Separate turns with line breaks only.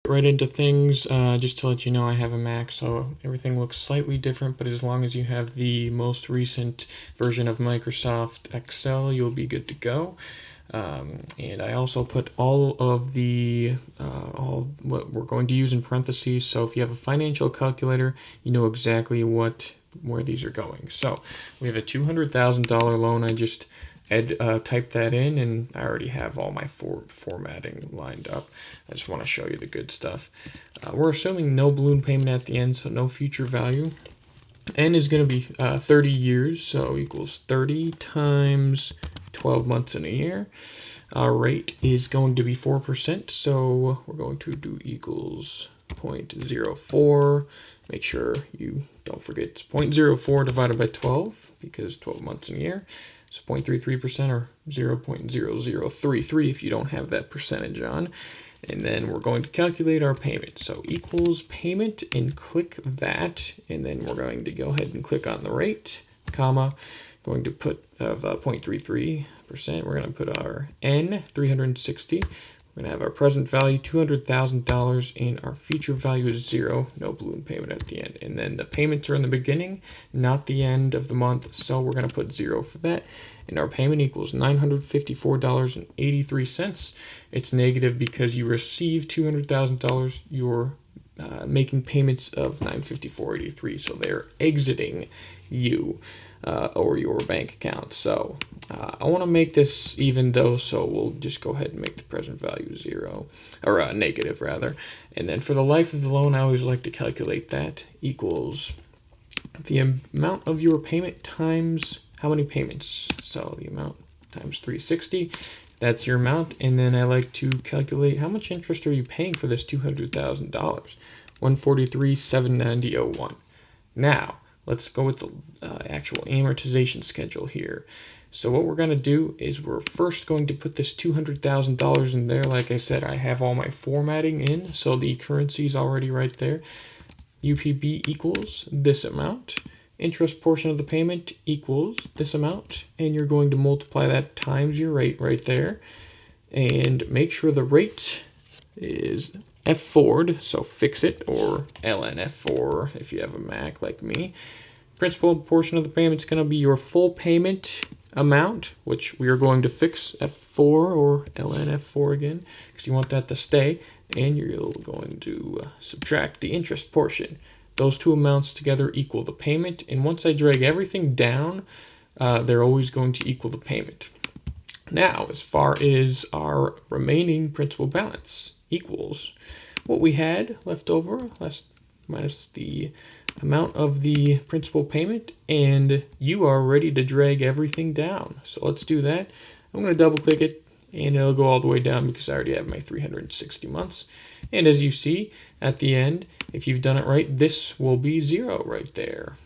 right into things. Just to let you know, I have a Mac, so everything looks slightly different, but as long as you have the most recent version of Microsoft Excel, you'll be good to go. And I also put all of the all what we're going to use in parentheses, so if you have a financial calculator, you know exactly where these are going. So we have a $200,000 loan. I just type that in, and I already have all my formatting lined up. I just want to show you the good stuff. We're assuming no balloon payment at the end, so no future value. N is going to be 30 years, so equals 30 times 12 months in a year. Our rate is going to be 4%, so we're going to do equals 0.04. Make sure you don't forget it's 0.04 divided by 12, because 12 months in a year. So 0.33% or 0.0033 if you don't have that percentage on. And then we're going to calculate our payment. So equals payment, and click that. And then we're going to go ahead and click on the rate, comma, going to put 0.33%. We're going to put our N, 360. We're going to have our present value, $200,000, and our future value is 0, no balloon payment at the end. And then the payments are in the beginning, not the end of the month, so we're going to put 0 for that. And our payment equals $954.83. It's negative because you received $200,000. You're making payments of $954.83, so they're exiting you or your bank account. So I want to make this even though, so we'll just go ahead and make the present value 0, or negative rather. And then for the life of the loan, I always like to calculate that equals the amount of your payment times how many payments. So the amount times 360. That's your amount, and then I like to calculate how much interest are you paying for this $200,000. $143,790.01. Now let's go with the actual amortization schedule here. So what we're going to do is we're first going to put this $200,000 in there. Like I said, I have all my formatting in, so the currency is already right there. UPB equals this amount. Interest portion of the payment equals this amount, and you're going to multiply that times your rate right there, and make sure the rate is F4'd, so fix it, or LNF4 if you have a Mac like me. Principal portion of the payment is going to be your full payment amount, which we are going to fix F4 or LNF4 again, because you want that to stay, and you're going to subtract the interest portion. Those two amounts together equal the payment, and once I drag everything down, they're always going to equal the payment. Now, as far as our remaining principal balance equals what we had left over, minus the amount of the principal payment, and you are ready to drag everything down. So let's do that. I'm going to double click it, and it'll go all the way down because I already have my 360 months. And as you see at the end, if you've done it right, this will be 0 right there.